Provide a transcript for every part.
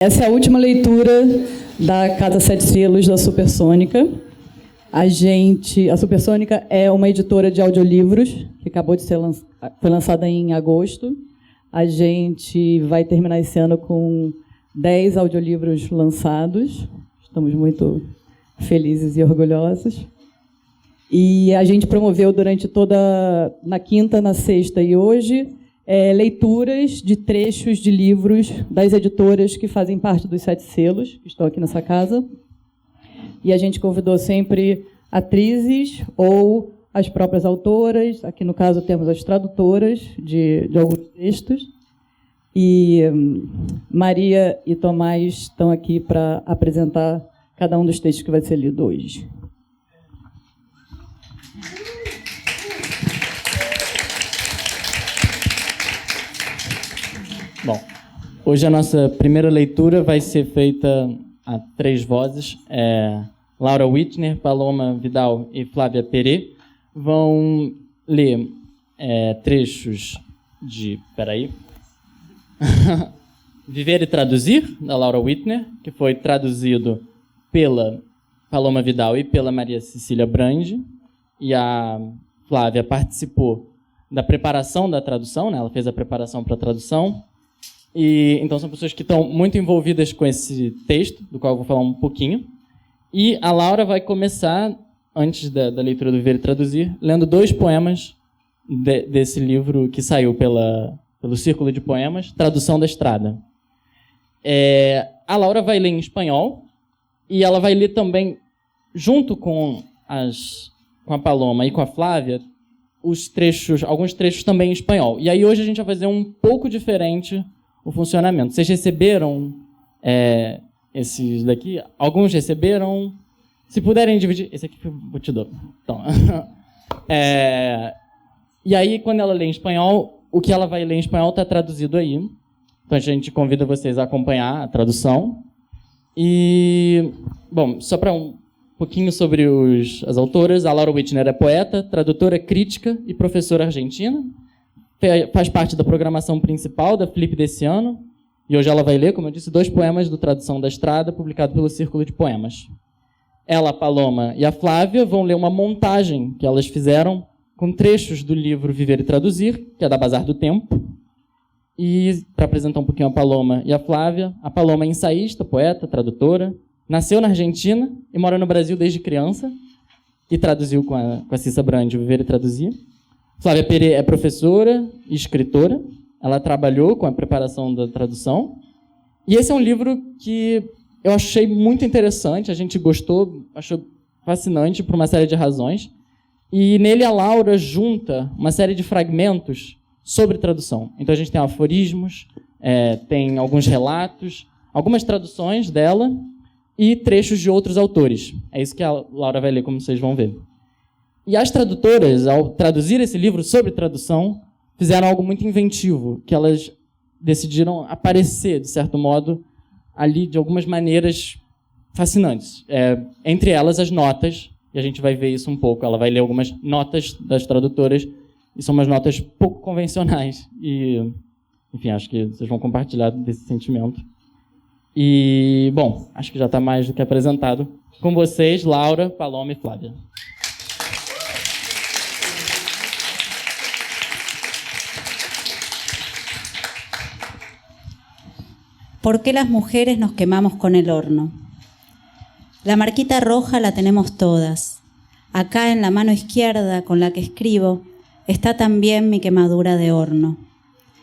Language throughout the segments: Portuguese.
Essa é a última leitura da Casa Sete Selos da Supersônica. A Supersônica é uma editora de audiolivros que acabou de foi lançada em agosto. A gente vai terminar esse ano com 10 audiolivros lançados. Estamos muito felizes e orgulhosos. E a gente promoveu durante na quinta, na sexta e hoje, leituras de trechos de livros das editoras que fazem parte dos Sete Selos, que estão aqui nessa casa. E a gente convidou sempre atrizes ou as próprias autoras. Aqui, no caso, temos as tradutoras de alguns textos. E Maria e Tomás estão aqui para apresentar cada um dos textos que vai ser lido hoje. Bom, hoje a nossa primeira leitura vai ser feita a 3 vozes. Laura Wittner, Paloma Vidal e Flávia Perret vão ler trechos de... Viver e Traduzir, da Laura Wittner, que foi traduzido pela Paloma Vidal e pela Maria Cecília Brandi. E a Flávia participou da preparação da tradução, né? Ela fez a preparação para a tradução. E então são pessoas que estão muito envolvidas com esse texto, do qual eu vou falar um pouquinho. E a Laura vai começar, antes da leitura do Viver e Traduzir, lendo 2 poemas desse livro que saiu pelo Círculo de Poemas, Tradução da Estrada. A Laura vai ler em espanhol, e ela vai ler também, junto com a Paloma e com a Flávia, alguns trechos também em espanhol. E aí hoje a gente vai fazer um pouco diferente o funcionamento. Vocês receberam esses daqui? Alguns receberam? Se puderem dividir... Esse aqui eu te dou. Então, e aí, quando ela lê em espanhol, o que ela vai ler em espanhol está traduzido aí. Então, a gente convida vocês a acompanhar a tradução. E, bom, só para um pouquinho sobre as autoras. A Laura Wittner é poeta, tradutora, crítica e professora argentina. Faz parte da programação principal da Flip desse ano. E hoje ela vai ler, como eu disse, 2 poemas do Tradução da Estrada, publicado pelo Círculo de Poemas. Ela, a Paloma e a Flávia vão ler uma montagem que elas fizeram com trechos do livro Viver e Traduzir, que é da Bazar do Tempo. E, para apresentar um pouquinho a Paloma e a Flávia, a Paloma é ensaísta, poeta, tradutora, nasceu na Argentina e mora no Brasil desde criança, e traduziu com a Cissa Brandi o Viver e Traduzir. Flávia Perret é professora e escritora. Ela trabalhou com a preparação da tradução. E esse é um livro que eu achei muito interessante, a gente gostou, achou fascinante por uma série de razões. E nele a Laura junta uma série de fragmentos sobre tradução. Então a gente tem aforismos, tem alguns relatos, algumas traduções dela e trechos de outros autores. É isso que a Laura vai ler, como vocês vão ver. E as tradutoras, ao traduzir esse livro sobre tradução, fizeram algo muito inventivo, que elas decidiram aparecer, de certo modo, ali de algumas maneiras fascinantes. Entre elas, as notas, e a gente vai ver isso um pouco. Ela vai ler algumas notas das tradutoras, e são umas notas pouco convencionais. E, enfim, acho que vocês vão compartilhar desse sentimento. E, bom, acho que já está mais do que apresentado. Com vocês, Laura, Paloma e Flávia. ¿Por qué las mujeres nos quemamos con el horno? La marquita roja la tenemos todas. Acá en la mano izquierda con la que escribo está también mi quemadura de horno.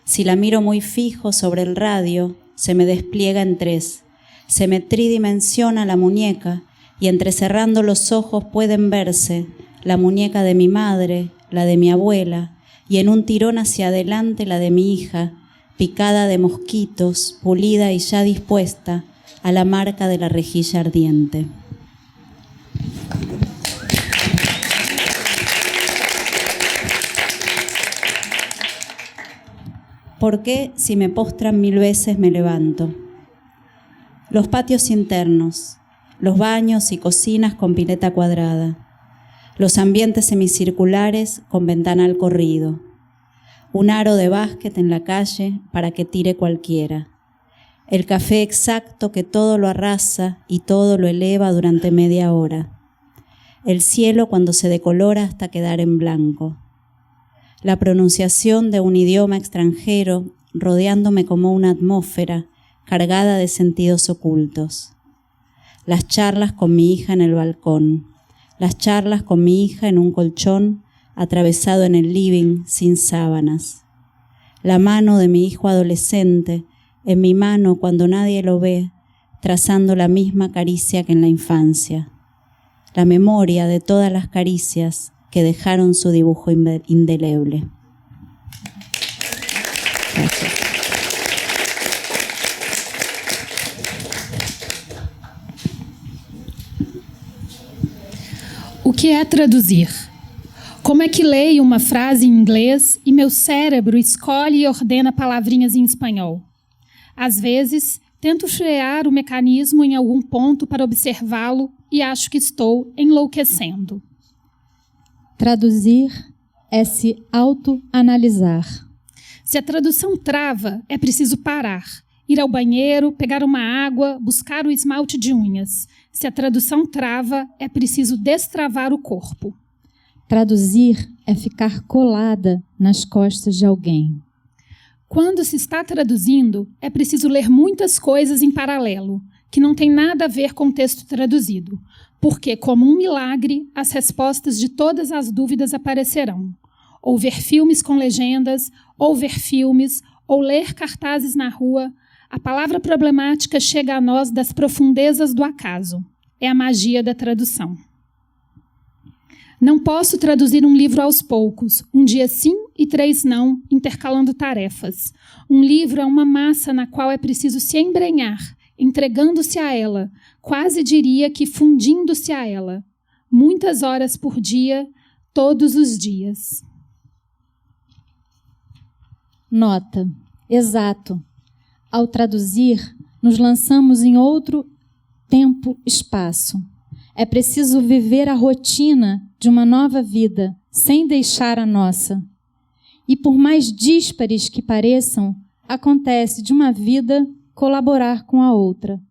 Si la miro muy fijo sobre el radio, se me despliega en 3. Se me tridimensiona la muñeca y entrecerrando los ojos pueden verse la muñeca de mi madre, la de mi abuela y en un tirón hacia adelante la de mi hija, picada de mosquitos, pulida y ya dispuesta a la marca de la rejilla ardiente. ¿Por qué si me postran 1000 veces me levanto? Los patios internos, los baños y cocinas con pileta cuadrada, los ambientes semicirculares con ventanal corrido, un aro de básquet en la calle para que tire cualquiera, el café exacto que todo lo arrasa y todo lo eleva durante media hora, el cielo cuando se decolora hasta quedar en blanco, la pronunciación de un idioma extranjero rodeándome como una atmósfera cargada de sentidos ocultos, las charlas con mi hija en el balcón, las charlas con mi hija en un colchón atravesado en el living sin sábanas, la mano de mi hijo adolescente en mi mano cuando nadie lo ve, trazando la misma caricia que en la infancia, la memoria de todas las caricias que dejaron su dibujo indeleble. Gracias. O que é traduzir? Como é que leio uma frase em inglês e meu cérebro escolhe e ordena palavrinhas em espanhol? Às vezes, tento frear o mecanismo em algum ponto para observá-lo e acho que estou enlouquecendo. Traduzir é se autoanalisar. Se a tradução trava, é preciso parar, ir ao banheiro, pegar uma água, buscar o esmalte de unhas. Se a tradução trava, é preciso destravar o corpo. Traduzir é ficar colada nas costas de alguém. Quando se está traduzindo, é preciso ler muitas coisas em paralelo, que não tem nada a ver com o texto traduzido, porque, como um milagre, as respostas de todas as dúvidas aparecerão. Ou ver filmes com legendas, ou ver filmes, ou ler cartazes na rua, a palavra problemática chega a nós das profundezas do acaso. É a magia da tradução. Não posso traduzir um livro aos poucos, um dia sim e 3 não, intercalando tarefas. Um livro é uma massa na qual é preciso se embrenhar, entregando-se a ela, quase diria que fundindo-se a ela. Muitas horas por dia, todos os dias. Nota. Exato. Ao traduzir, nos lançamos em outro tempo-espaço. É preciso viver a rotina de uma nova vida, sem deixar a nossa. E por mais díspares que pareçam, acontece de uma vida colaborar com a outra,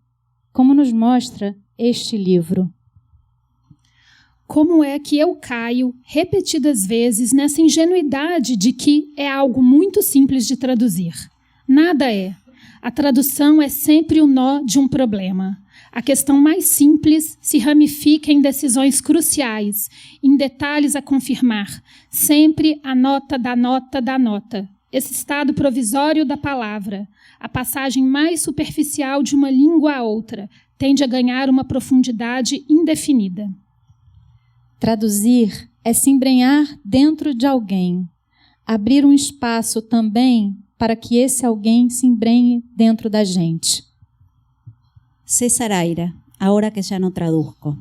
como nos mostra este livro. Como é que eu caio repetidas vezes nessa ingenuidade de que é algo muito simples de traduzir? Nada é. A tradução é sempre o nó de um problema. A questão mais simples se ramifica em decisões cruciais, em detalhes a confirmar, sempre a nota da nota da nota, esse estado provisório da palavra, a passagem mais superficial de uma língua a outra, tende a ganhar uma profundidade indefinida. Traduzir é se embrenhar dentro de alguém, abrir um espaço também para que esse alguém se embrenhe dentro da gente. César Aira, ahora que ya no traduzco.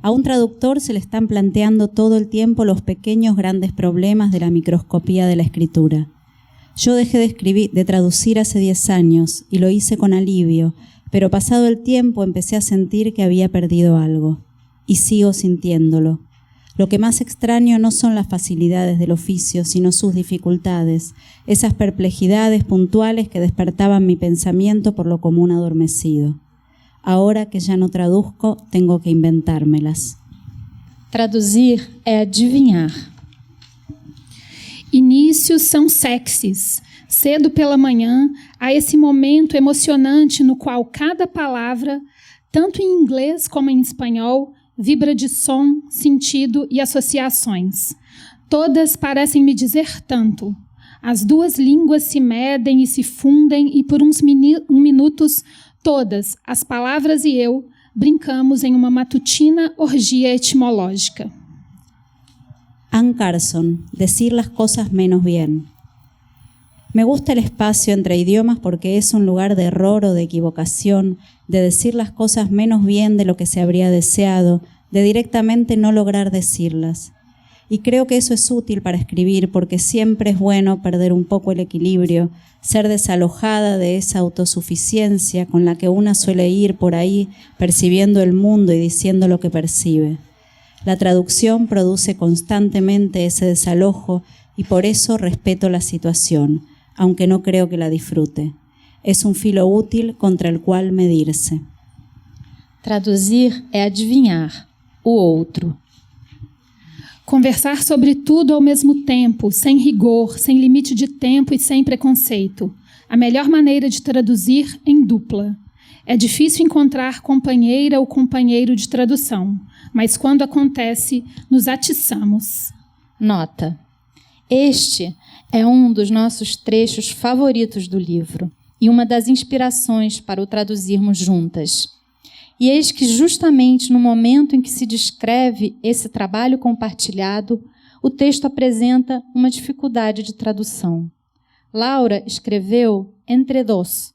A un traductor se le están planteando todo el tiempo los pequeños grandes problemas de la microscopía de la escritura. Yo dejé de traducir hace 10 años y lo hice con alivio, pero pasado el tiempo empecé a sentir que había perdido algo. Y sigo sintiéndolo. Lo que más extraño no son las facilidades del oficio, sino sus dificultades, esas perplejidades puntuales que despertaban mi pensamiento por lo común adormecido. Ahora que ya no traduzco, tengo que inventármelas. Traduzir é adivinhar. Inícios são sexys. Cedo pela manhã, há esse momento emocionante no qual cada palavra, tanto em inglês como em espanhol, vibra de som, sentido e associações. Todas parecem me dizer tanto. As duas línguas se medem e se fundem e por uns minutos todas, as palavras e eu, brincamos em uma matutina orgia etimológica. Ann Carson, decir las cosas menos bien. Me gusta el espacio entre idiomas porque es un lugar de error o de equivocación, de decir las cosas menos bien de lo que se habría deseado, de directamente no lograr decirlas. Y creo que eso es útil para escribir porque siempre es bueno perder un poco el equilibrio, ser desalojada de esa autosuficiencia con la que una suele ir por ahí percibiendo el mundo y diciendo lo que percibe. La traducción produce constantemente ese desalojo y por eso respeto la situación, aunque no creo que la disfrute. Es un filo útil contra el cual medirse. Traduzir é adivinhar o outro. Conversar sobre tudo ao mesmo tempo, sem rigor, sem limite de tempo e sem preconceito. A melhor maneira de traduzir em dupla. É difícil encontrar companheira ou companheiro de tradução, mas quando acontece, nos atiçamos. Nota: este é um dos nossos trechos favoritos do livro e uma das inspirações para o traduzirmos juntas. E eis que justamente no momento em que se descreve esse trabalho compartilhado, o texto apresenta uma dificuldade de tradução. Laura escreveu entre dos,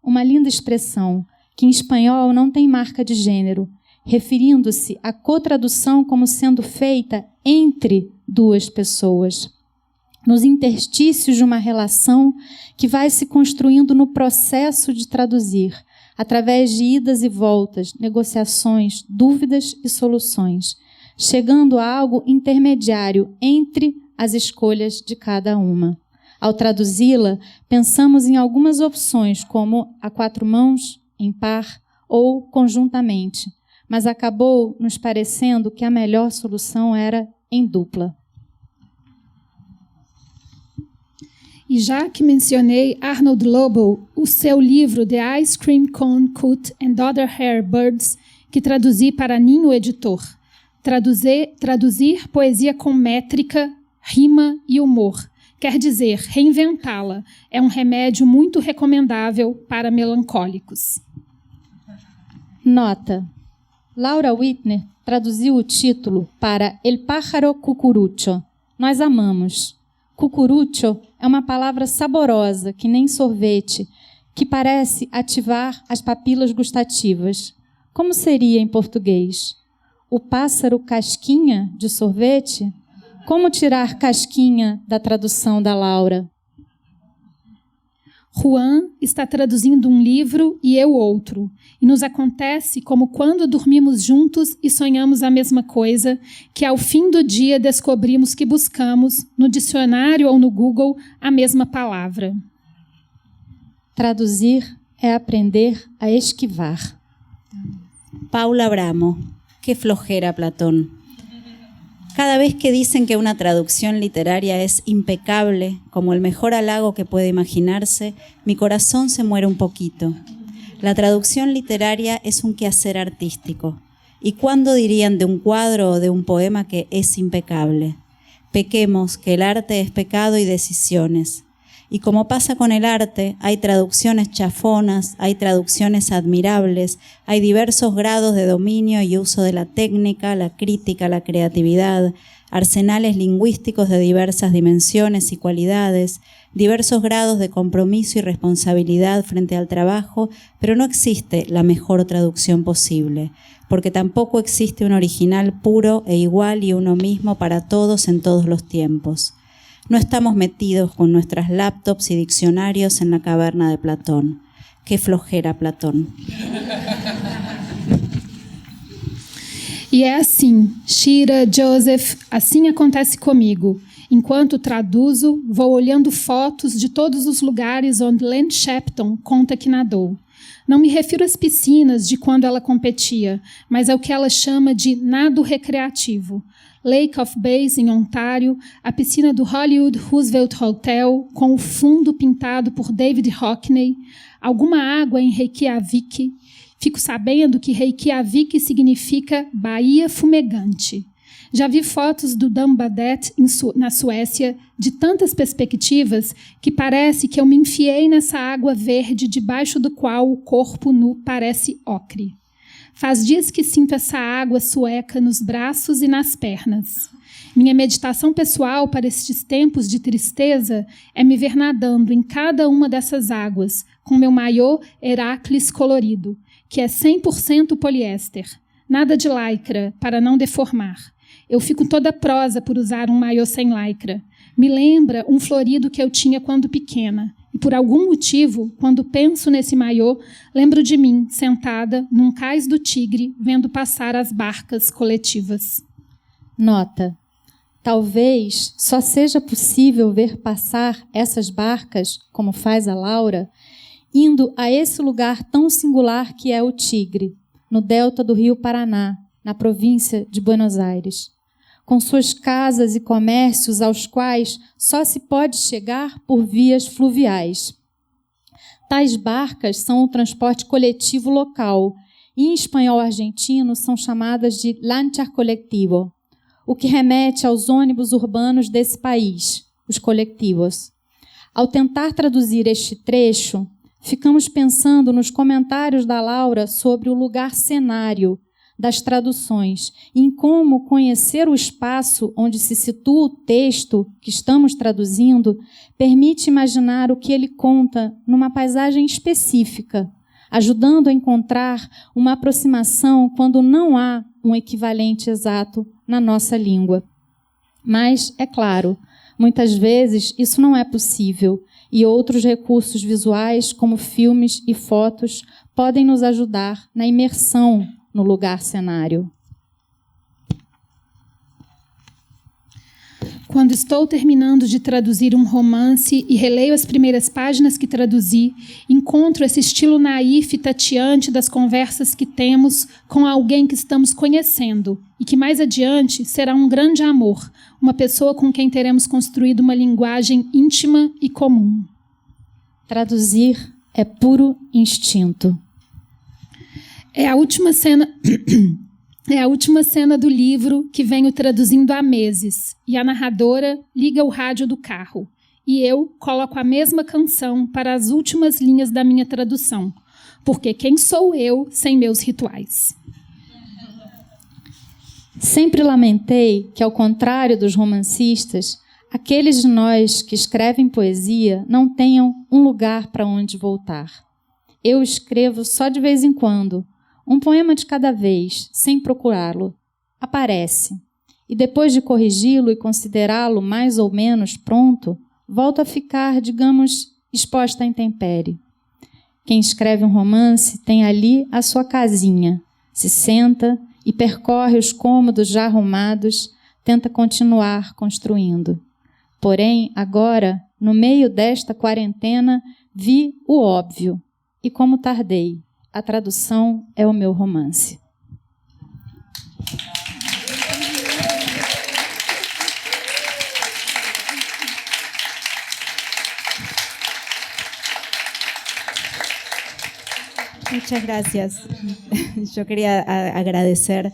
uma linda expressão que em espanhol não tem marca de gênero, referindo-se à cotradução como sendo feita entre duas pessoas, nos interstícios de uma relação que vai se construindo no processo de traduzir, através de idas e voltas, negociações, dúvidas e soluções, chegando a algo intermediário entre as escolhas de cada uma. Ao traduzi-la, pensamos em algumas opções, como a quatro mãos, em par ou conjuntamente, mas acabou nos parecendo que a melhor solução era em dupla. E já que mencionei Arnold Lobo, o seu livro The Ice Cream Cone Cut and Other Hair Birds, que traduzi para Ninho Editor. Traduzir poesia com métrica, rima e humor. Quer dizer, reinventá-la. É um remédio muito recomendável para melancólicos. Nota: Laura Whitner traduziu o título para El pájaro cucurucho. Nós amamos. Cucurucho é uma palavra saborosa, que nem sorvete, que parece ativar as papilas gustativas. Como seria em português? O pássaro casquinha de sorvete? Como tirar casquinha da tradução da Laura? Juan está traduzindo um livro e eu outro. E nos acontece como quando dormimos juntos e sonhamos a mesma coisa, que ao fim do dia descobrimos que buscamos, no dicionário ou no Google, a mesma palavra. Traduzir é aprender a esquivar. Paula Bramo. Qué flojera, Platón. Cada vez que dicen que una traducción literaria es impecable, como el mejor halago que puede imaginarse, mi corazón se muere un poquito. La traducción literaria es un quehacer artístico. ¿Y cuándo dirían de un cuadro o de un poema que es impecable? Pequemos, que el arte es pecado y decisiones. Y como pasa con el arte, hay traducciones chafonas, hay traducciones admirables, hay diversos grados de dominio y uso de la técnica, la crítica, la creatividad, arsenales lingüísticos de diversas dimensiones y cualidades, diversos grados de compromiso y responsabilidad frente al trabajo, pero no existe la mejor traducción posible, porque tampoco existe un original puro e igual y uno mismo para todos en todos los tiempos. No estamos metidos con nuestras laptops y diccionarios en la caverna de Platón. Qué flojera, Platón. E é assim, Shira, Joseph, assim acontece comigo. Enquanto traduzo, vou olhando fotos de todos os lugares onde Len Shepton conta que nadou. Não me refiro às piscinas de quando ela competia, mas ao que ela chama de nado recreativo. Lake of Bays, em Ontário, a piscina do Hollywood Roosevelt Hotel, com o fundo pintado por David Hockney, alguma água em Reykjavik. Fico sabendo que Reykjavik significa Baía Fumegante. Já vi fotos do Dambadet na Suécia de tantas perspectivas que parece que eu me enfiei nessa água verde debaixo do qual o corpo nu parece ocre. Faz dias que sinto essa água sueca nos braços e nas pernas. Minha meditação pessoal para estes tempos de tristeza é me ver nadando em cada uma dessas águas, com meu maiô Heracles colorido, que é 100% poliéster. Nada de lycra, para não deformar. Eu fico toda prosa por usar um maiô sem lycra. Me lembra um florido que eu tinha quando pequena. E por algum motivo, quando penso nesse maiô, lembro de mim, sentada num cais do Tigre, vendo passar as barcas coletivas. Nota: talvez só seja possível ver passar essas barcas, como faz a Laura, indo a esse lugar tão singular que é o Tigre, no delta do Rio Paraná, na província de Buenos Aires, com suas casas e comércios aos quais só se pode chegar por vias fluviais. Tais barcas são o transporte coletivo local, e em espanhol argentino são chamadas de lanchas colectivo, o que remete aos ônibus urbanos desse país, os colectivos. Ao tentar traduzir este trecho, ficamos pensando nos comentários da Laura sobre o lugar cenário das traduções e em como conhecer o espaço onde se situa o texto que estamos traduzindo permite imaginar o que ele conta numa paisagem específica, ajudando a encontrar uma aproximação quando não há um equivalente exato na nossa língua. Mas, é claro, muitas vezes isso não é possível e outros recursos visuais, como filmes e fotos, podem nos ajudar na imersão no lugar cenário. Quando estou terminando de traduzir um romance e releio as primeiras páginas que traduzi, encontro esse estilo naif e tateante das conversas que temos com alguém que estamos conhecendo e que mais adiante será um grande amor, uma pessoa com quem teremos construído uma linguagem íntima e comum. Traduzir é puro instinto. É a última cena do livro que venho traduzindo há meses, e a narradora liga o rádio do carro, e eu coloco a mesma canção para as últimas linhas da minha tradução, porque quem sou eu sem meus rituais? Sempre lamentei que, ao contrário dos romancistas, aqueles de nós que escrevem poesia não tenham um lugar para onde voltar. Eu escrevo só de vez em quando, um poema de cada vez, sem procurá-lo. Aparece. E depois de corrigi-lo e considerá-lo mais ou menos pronto, volto a ficar, digamos, exposta à intempérie. Quem escreve um romance tem ali a sua casinha, se senta e percorre os cômodos já arrumados, tenta continuar construindo. Porém, agora, no meio desta quarentena, vi o óbvio. E como tardei, a tradução é o meu romance. Muchas gracias. Yo quería agradecer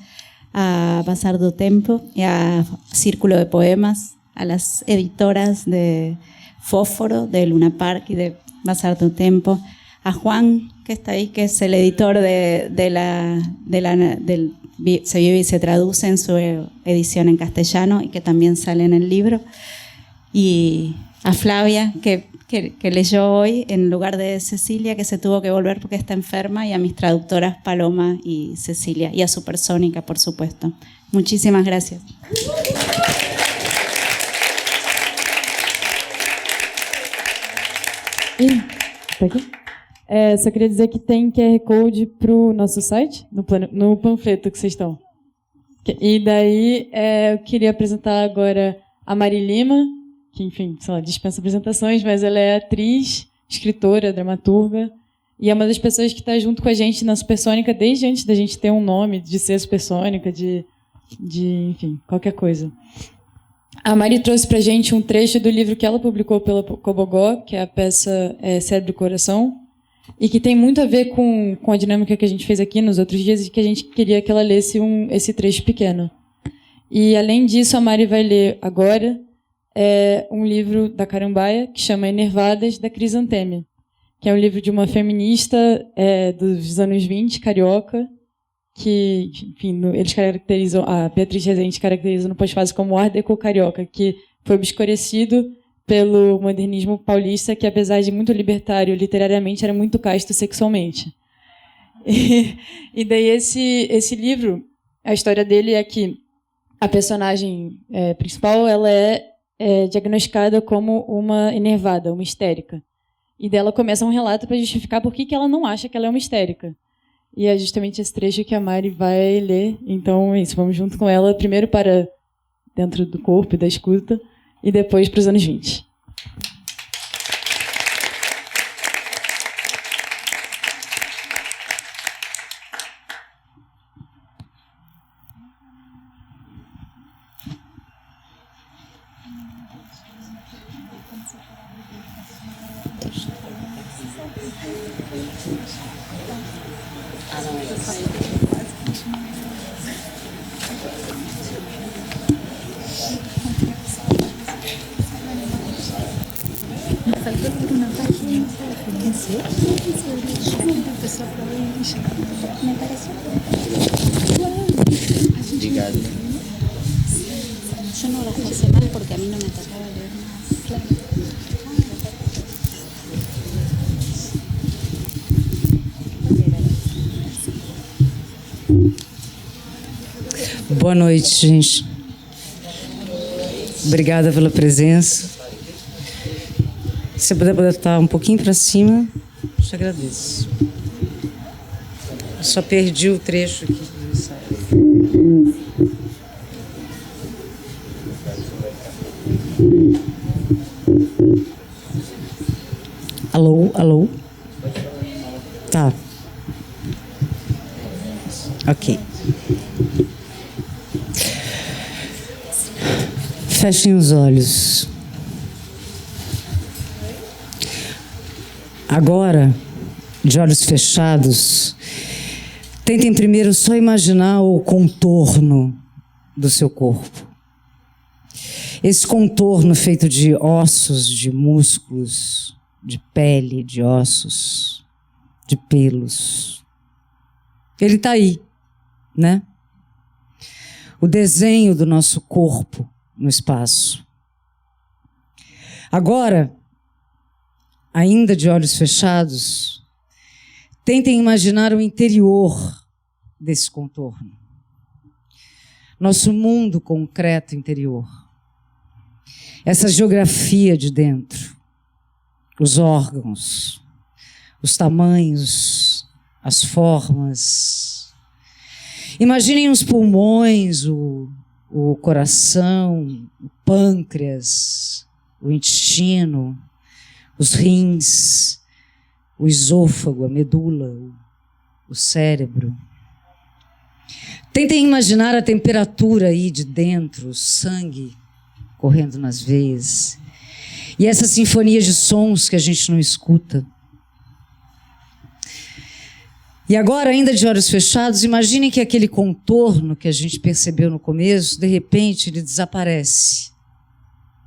a Bazar do Tempo y a Círculo de Poemas, a las editoras de Fósforo, de Luna Park y de Bazar do Tempo, a Juan, que está ahí, que es el editor del Se vive y se traduce en su edición en castellano y que también sale en el libro, y a Flavia, que leyó hoy en lugar de Cecilia, que se tuvo que volver porque está enferma, y a mis traductoras Paloma y Cecilia, y a Supersónica, por supuesto. Muchísimas gracias. Tá aqui? Só queria dizer que tem QR Code para o nosso site, no panfleto que vocês estão. E daí eu queria apresentar agora a Mari Lima, que, enfim, sei lá, dispensa apresentações, mas ela é atriz, escritora, dramaturga, e é uma das pessoas que está junto com a gente na Supersônica desde antes da gente ter um nome, de ser Supersônica, de enfim, qualquer coisa. A Mari trouxe para a gente um trecho do livro que ela publicou pela Cobogó, que é a peça Cérebro e Coração, e que tem muito a ver com a dinâmica que a gente fez aqui nos outros dias, e que a gente queria que ela lesse esse trecho pequeno. E, além disso, a Mari vai ler agora um livro da Carambaia, que chama Enervadas, da Crisanteme, que é um livro de uma feminista dos anos 20, carioca, que, enfim, eles caracterizam, a Beatriz Rezende caracteriza no pós-fácil como Art Deco carioca, que foi obscurecido pelo modernismo paulista, que, apesar de muito libertário literariamente, era muito casto sexualmente. E daí esse livro, a história dele é que a personagem principal, ela é diagnosticada como uma enervada, uma histérica. E dela começa um relato para justificar por que ela não acha que ela é uma histérica. E é justamente esse trecho que a Mari vai ler. Então, é isso, vamos junto com ela, primeiro para dentro do corpo e da escuta, e depois para os anos 20. Obrigado. Yo no las pasé mal porque a mí no me tocaba leer más. Boa noite, gente. Obrigada pela presença. Se você puder botar um pouquinho para cima, eu te agradeço. Eu só perdi o trecho aqui do ensaio. Alô, alô? Tá. Ok. Fechem os olhos. Agora, de olhos fechados, tentem primeiro só imaginar o contorno do seu corpo. Esse contorno feito de ossos, de músculos, de pele, de ossos, de pelos. Ele está aí, né? O desenho do nosso corpo no espaço. Agora, ainda de olhos fechados, tentem imaginar o interior desse contorno. Nosso mundo concreto interior. Essa geografia de dentro. Os órgãos, os tamanhos, as formas. Imaginem os pulmões, o coração, o pâncreas, o intestino, os rins, o esôfago, a medula, o cérebro. Tentem imaginar a temperatura aí de dentro, o sangue correndo nas veias. E essa sinfonia de sons que a gente não escuta. E agora, ainda de olhos fechados, imaginem que aquele contorno que a gente percebeu no começo, de repente ele desaparece.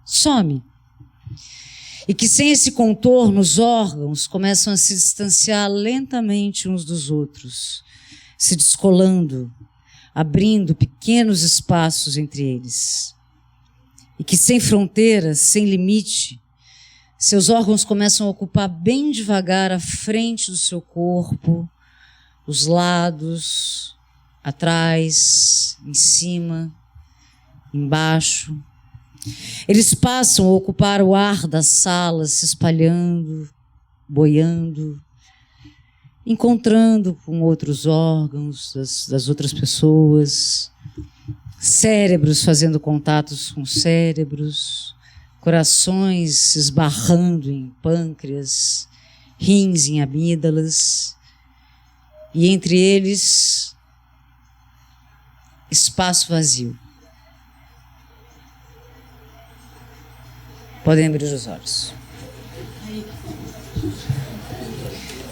Some. E que sem esse contorno, os órgãos começam a se distanciar lentamente uns dos outros, se descolando, abrindo pequenos espaços entre eles. E que sem fronteiras, sem limite, seus órgãos começam a ocupar bem devagar a frente do seu corpo, os lados, atrás, em cima, embaixo. Eles passam a ocupar o ar da sala, se espalhando, boiando, encontrando com outros órgãos das outras pessoas, cérebros fazendo contatos com cérebros, corações se esbarrando em pâncreas, rins em amígdalas, e entre eles, espaço vazio. Podem abrir os olhos.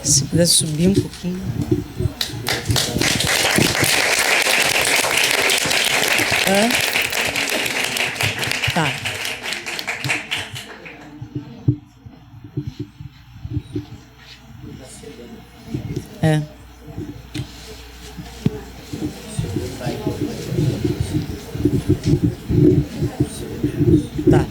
Se puder subir um pouquinho. Tá. É. Tá.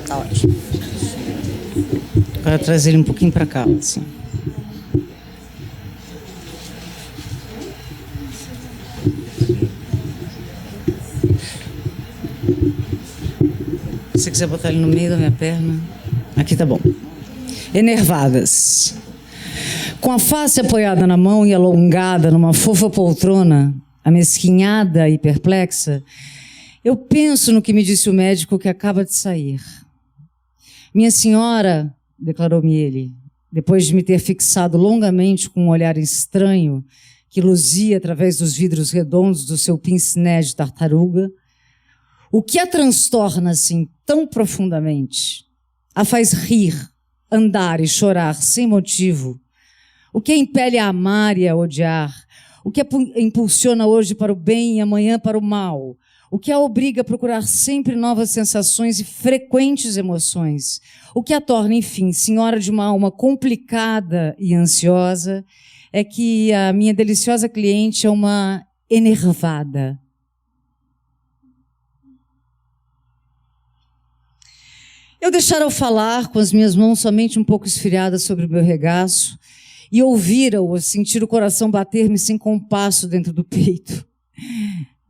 Tá ótimo. Agora trazer ele um pouquinho para cá, assim. Se você quiser botar ele no meio da minha perna. Aqui tá bom. Enervadas. Com a face apoiada na mão e alongada numa fofa poltrona, amesquinhada e perplexa, eu penso no que me disse o médico que acaba de sair. Minha senhora, declarou-me ele, depois de me ter fixado longamente com um olhar estranho que luzia através dos vidros redondos do seu pince-nez de tartaruga, o que a transtorna assim tão profundamente, a faz rir, andar e chorar sem motivo, o que a impele a amar e a odiar, o que a impulsiona hoje para o bem e amanhã para o mal, o que a obriga a procurar sempre novas sensações e frequentes emoções, o que a torna, enfim, senhora de uma alma complicada e ansiosa, é que a minha deliciosa cliente é uma enervada. Eu deixara-o falar com as minhas mãos somente um pouco esfriadas sobre o meu regaço e ouvira-o sentir o coração bater-me sem compasso dentro do peito.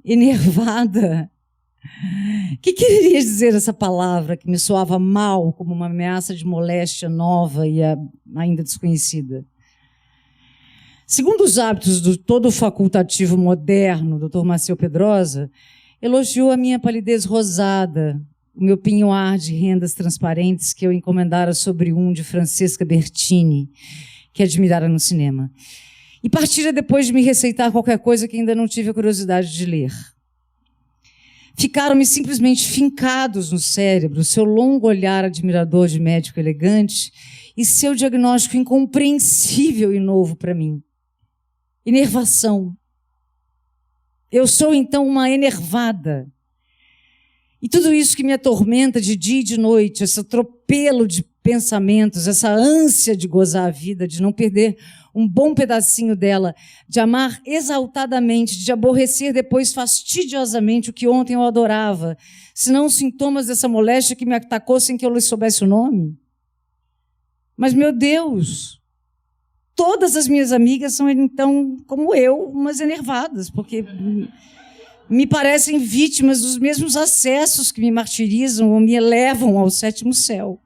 Enervada. O que queria dizer essa palavra que me soava mal como uma ameaça de moléstia nova e ainda desconhecida? Segundo os hábitos do todo facultativo moderno, Dr. Maciel Pedrosa elogiou a minha palidez rosada, o meu pinhoar de rendas transparentes que eu encomendara sobre um de Francesca Bertini, que admirara no cinema. E partira depois de me receitar qualquer coisa que ainda não tive a curiosidade de ler. Ficaram-me simplesmente fincados no cérebro seu longo olhar admirador de médico elegante e seu diagnóstico incompreensível e novo para mim. Enervação. Eu sou, então, uma enervada. E tudo isso que me atormenta de dia e de noite, esse atropelo de pensamentos, essa ânsia de gozar a vida, de não perder um bom pedacinho dela, de amar exaltadamente, de aborrecer depois fastidiosamente o que ontem eu adorava, senão os sintomas dessa moléstia que me atacou sem que eu lhe soubesse o nome. Mas, meu Deus, todas as minhas amigas são, então, como eu, umas enervadas, porque me parecem vítimas dos mesmos acessos que me martirizam ou me elevam ao sétimo céu.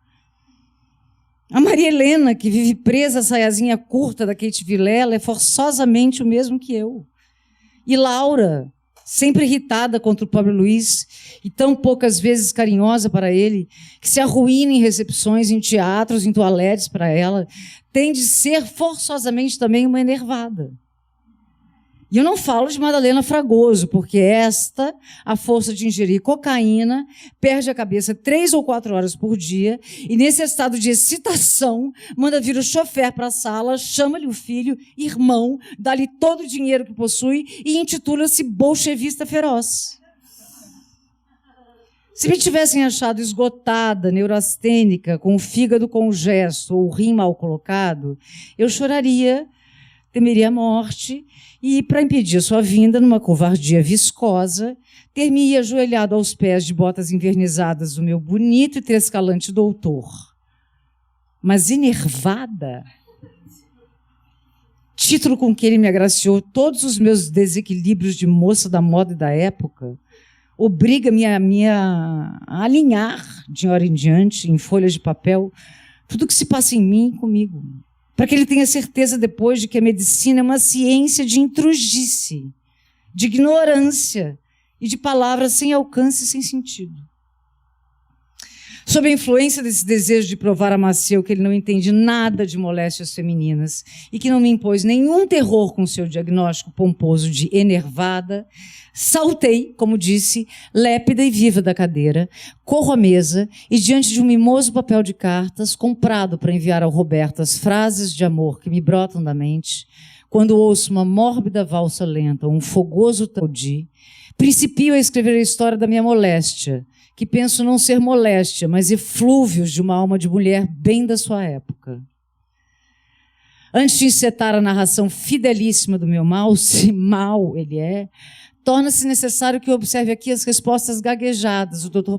A Maria Helena, que vive presa à saiazinha curta da Kate Vilela, é forçosamente o mesmo que eu. E Laura, sempre irritada contra o pobre Luiz, e tão poucas vezes carinhosa para ele, que se arruína em recepções, em teatros, em toaletes para ela, tem de ser forçosamente também uma enervada. E eu não falo de Madalena Fragoso, porque esta, à força de ingerir cocaína, perde a cabeça 3 ou 4 horas por dia e, nesse estado de excitação, manda vir o chofer para a sala, chama-lhe o filho, irmão, dá-lhe todo o dinheiro que possui e intitula-se bolchevista feroz. Se me tivessem achado esgotada, neurastênica, com o fígado congesto ou o rim mal colocado, eu choraria, temeria a morte e, para impedir a sua vinda, numa covardia viscosa, ter-me ajoelhado aos pés de botas envernizadas do meu bonito e trescalante doutor. Mas enervada, título com que ele me agraciou todos os meus desequilíbrios de moça da moda e da época, obriga-me a alinhar, de hora em diante, em folhas de papel, tudo o que se passa em mim e comigo, para que ele tenha certeza depois de que a medicina é uma ciência de intrusice, de ignorância e de palavras sem alcance e sem sentido. Sob a influência desse desejo de provar a Maciel que ele não entende nada de moléstias femininas e que não me impôs nenhum terror com seu diagnóstico pomposo de enervada, saltei, como disse, lépida e viva da cadeira, corro à mesa e, diante de um mimoso papel de cartas, comprado para enviar ao Roberto as frases de amor que me brotam da mente, quando ouço uma mórbida valsa lenta, um fogoso taudi, principio a escrever a história da minha moléstia, que penso não ser moléstia, mas eflúvios de uma alma de mulher bem da sua época. Antes de encetar a narração fidelíssima do meu mal, se mal ele é, torna-se necessário que eu observe aqui as respostas gaguejadas do Dr.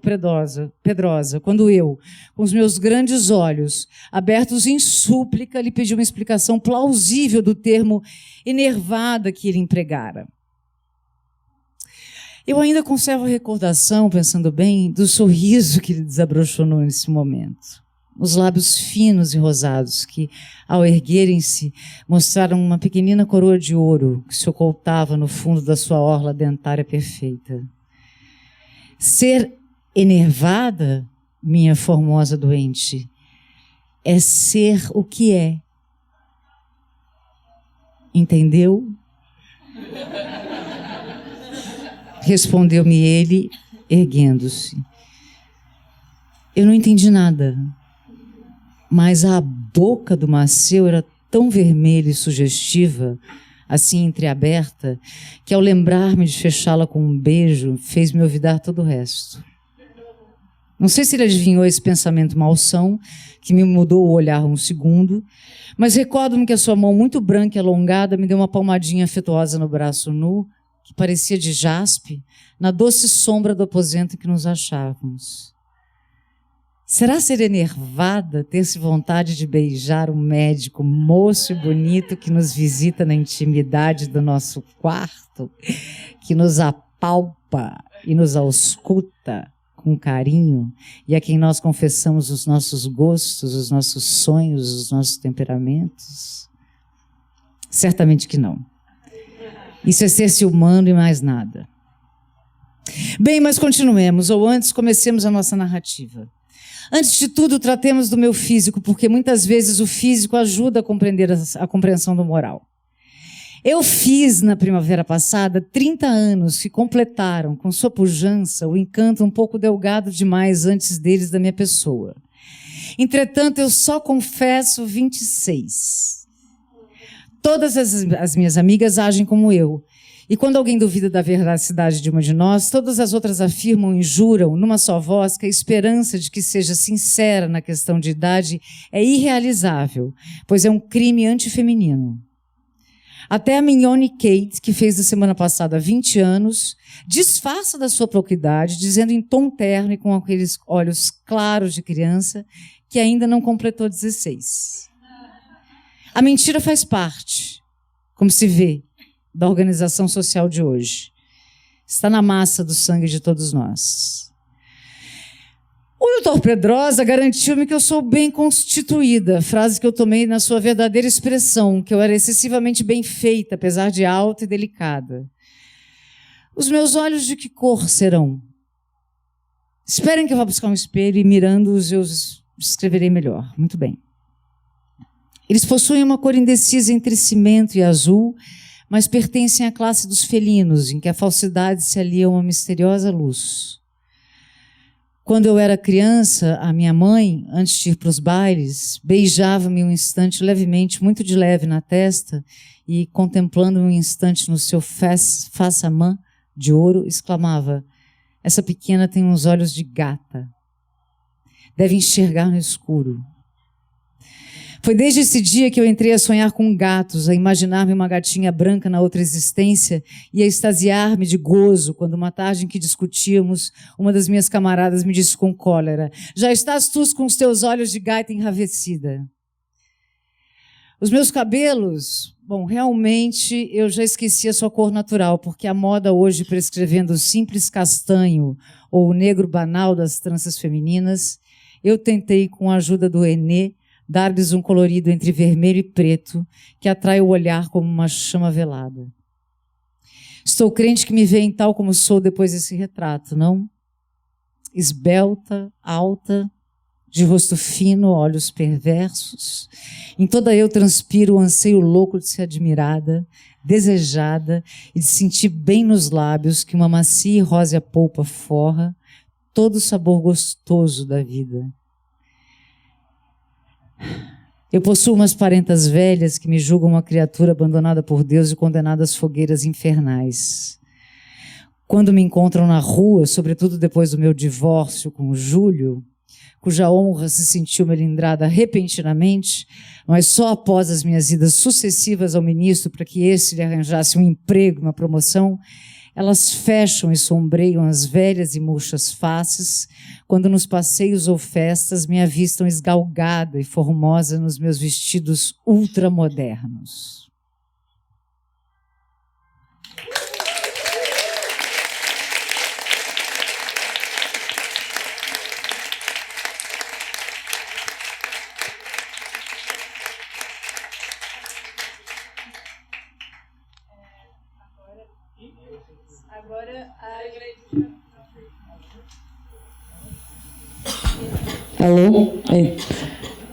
Pedrosa, quando eu, com os meus grandes olhos, abertos em súplica, lhe pedi uma explicação plausível do termo enervada que ele empregara. Eu ainda conservo a recordação, pensando bem, do sorriso que ele desabrochou nesse momento. Os lábios finos e rosados que, ao erguerem-se, mostraram uma pequenina coroa de ouro que se ocultava no fundo da sua orla dentária perfeita. Ser enervada, minha formosa doente, é ser o que é. Entendeu? Respondeu-me ele, erguendo-se. Eu não entendi nada, mas a boca do Maceu era tão vermelha e sugestiva, assim entreaberta, que ao lembrar-me de fechá-la com um beijo, fez-me olvidar todo o resto. Não sei se ele adivinhou esse pensamento malsão, que me mudou o olhar um segundo, mas recordo-me que a sua mão muito branca e alongada me deu uma palmadinha afetuosa no braço nu, que parecia de jaspe, na doce sombra do aposento em que nos achávamos. Será ser enervada ter-se vontade de beijar um médico moço e bonito que nos visita na intimidade do nosso quarto, que nos apalpa e nos ausculta com carinho e a quem nós confessamos os nossos gostos, os nossos sonhos, os nossos temperamentos? Certamente que não. Isso é ser-se humano e mais nada. Bem, mas continuemos, ou antes comecemos a nossa narrativa. Antes de tudo, tratemos do meu físico, porque muitas vezes o físico ajuda a compreender a compreensão do moral. Eu fiz, na primavera passada, 30 anos que completaram, com sua pujança, o encanto um pouco delgado demais antes deles da minha pessoa. Entretanto, eu só confesso 26. Todas as minhas amigas agem como eu. E quando alguém duvida da veracidade de uma de nós, todas as outras afirmam e juram, numa só voz, que a esperança de que seja sincera na questão de idade é irrealizável, pois é um crime antifeminino. Até a Mignone Kate, que fez na semana passada 20 anos, disfarça da sua propriedade, dizendo em tom terno e com aqueles olhos claros de criança, que ainda não completou 16. A mentira faz parte, como se vê, da organização social de hoje. Está na massa do sangue de todos nós. O Dr. Pedrosa garantiu-me que eu sou bem constituída, frase que eu tomei na sua verdadeira expressão, que eu era excessivamente bem feita, apesar de alta e delicada. Os meus olhos de que cor serão? Esperem que eu vá buscar um espelho e mirando-os eu descreverei melhor. Muito bem. Eles possuem uma cor indecisa entre cimento e azul, mas pertencem à classe dos felinos, em que a falsidade se alia a uma misteriosa luz. Quando eu era criança, a minha mãe, antes de ir para os bailes, beijava-me um instante levemente, muito de leve na testa, e, contemplando-me um instante no seu face-à-main de ouro, exclamava: essa pequena tem uns olhos de gata. Deve enxergar no escuro. Foi desde esse dia que eu entrei a sonhar com gatos, a imaginar-me uma gatinha branca na outra existência e a extasiar-me de gozo quando, uma tarde em que discutíamos, uma das minhas camaradas me disse com cólera: já estás tu com os teus olhos de gaita enravecida. Os meus cabelos, bom, realmente eu já esqueci a sua cor natural, porque a moda hoje prescrevendo o simples castanho ou o negro banal das tranças femininas, eu tentei, com a ajuda do Enê, dar-lhes um colorido entre vermelho e preto que atrai o olhar como uma chama velada. Estou crente que me veem tal como sou depois desse retrato, não? Esbelta, alta, de rosto fino, olhos perversos. Em toda eu transpiro o anseio louco de ser admirada, desejada e de sentir bem nos lábios que uma macia e rósea polpa forra todo o sabor gostoso da vida. Eu possuo umas parentas velhas que me julgam uma criatura abandonada por Deus e condenada às fogueiras infernais. Quando me encontram na rua, sobretudo depois do meu divórcio com o Júlio, cuja honra se sentiu melindrada repentinamente, mas só após as minhas idas sucessivas ao ministro para que esse lhe arranjasse um emprego, uma promoção, elas fecham e sombreiam as velhas e murchas faces, quando nos passeios ou festas me avistam esgalgada e formosa nos meus vestidos ultramodernos. Alô?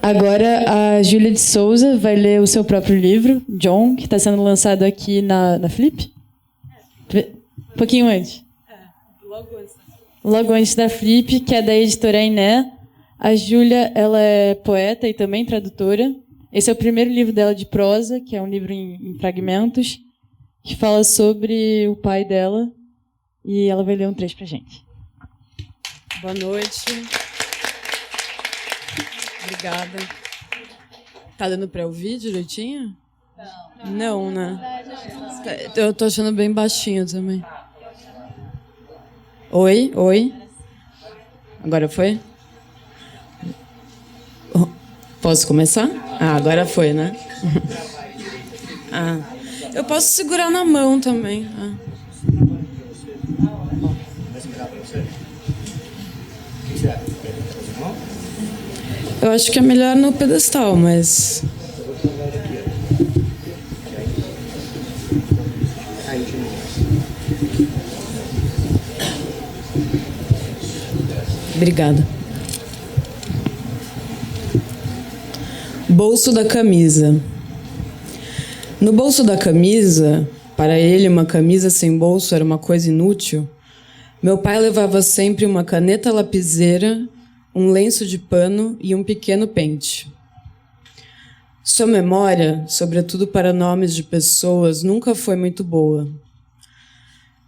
Agora a Júlia de Souza vai ler o seu próprio livro, John, que está sendo lançado aqui na Flip. pouquinho antes. Logo antes da Flip, que é da editora Iné. A Júlia, ela é poeta e também tradutora. Esse é o primeiro livro dela de prosa, que é um livro em fragmentos, que fala sobre o pai dela. E ela vai ler um trecho pra gente. Boa noite. Obrigada. Tá dando pra ouvir direitinho? Não, né? Eu tô achando bem baixinho também. Oi, oi. Agora foi? Posso começar? Ah, agora foi, né? Ah, eu posso segurar na mão também. Ah. Eu acho que é melhor no pedestal, mas... Obrigada. Bolso da camisa. No bolso da camisa, para ele uma camisa sem bolso era uma coisa inútil, meu pai levava sempre uma caneta lapiseira, um lenço de pano e um pequeno pente. Sua memória, sobretudo para nomes de pessoas, nunca foi muito boa.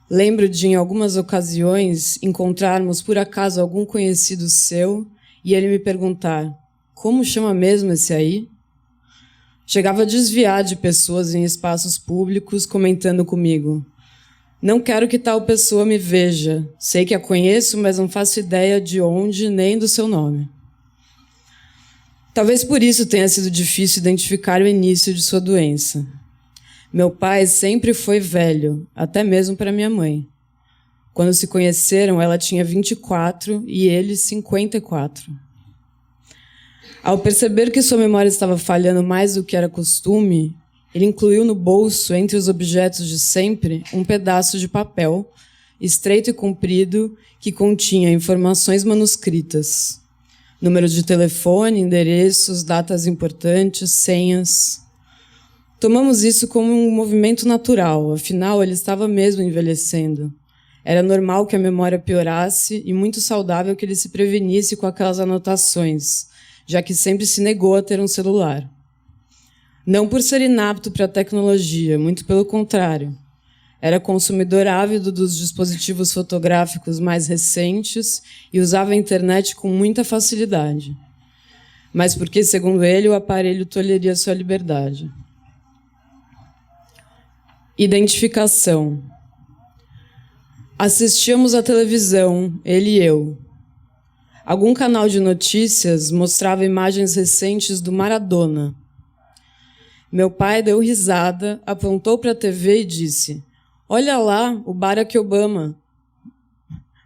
Lembro de, em algumas ocasiões, encontrarmos por acaso algum conhecido seu e ele me perguntar: como chama mesmo esse aí? Chegava a desviar de pessoas em espaços públicos, comentando comigo: não quero que tal pessoa me veja. Sei que a conheço, mas não faço ideia de onde nem do seu nome. Talvez por isso tenha sido difícil identificar o início de sua doença. Meu pai sempre foi velho, até mesmo para minha mãe. Quando se conheceram, ela tinha 24 e ele 54. Ao perceber que sua memória estava falhando mais do que era costume, ele incluiu no bolso, entre os objetos de sempre, um pedaço de papel, estreito e comprido, que continha informações manuscritas. Números de telefone, endereços, datas importantes, senhas. Tomamos isso como um movimento natural, afinal ele estava mesmo envelhecendo. Era normal que a memória piorasse e muito saudável que ele se prevenisse com aquelas anotações, já que sempre se negou a ter um celular. Não por ser inapto para a tecnologia, muito pelo contrário. Era consumidor ávido dos dispositivos fotográficos mais recentes e usava a internet com muita facilidade. Mas porque, segundo ele, o aparelho tolheria sua liberdade. Identificação. Assistíamos à televisão, ele e eu. Algum canal de notícias mostrava imagens recentes do Maradona. Meu pai deu risada, apontou para a TV e disse: olha lá, o Barack Obama.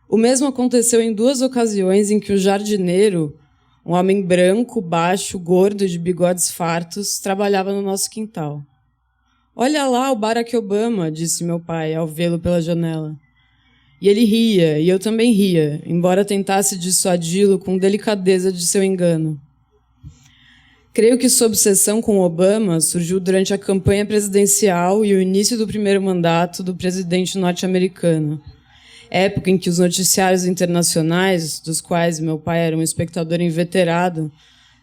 O mesmo aconteceu em 2 ocasiões em que o jardineiro, um homem branco, baixo, gordo e de bigodes fartos, trabalhava no nosso quintal. Olha lá o Barack Obama, disse meu pai, ao vê-lo pela janela. E ele ria, e eu também ria, embora tentasse dissuadi-lo com delicadeza de seu engano. Creio que sua obsessão com Obama surgiu durante a campanha presidencial e o início do primeiro mandato do presidente norte-americano, época em que os noticiários internacionais, dos quais meu pai era um espectador inveterado,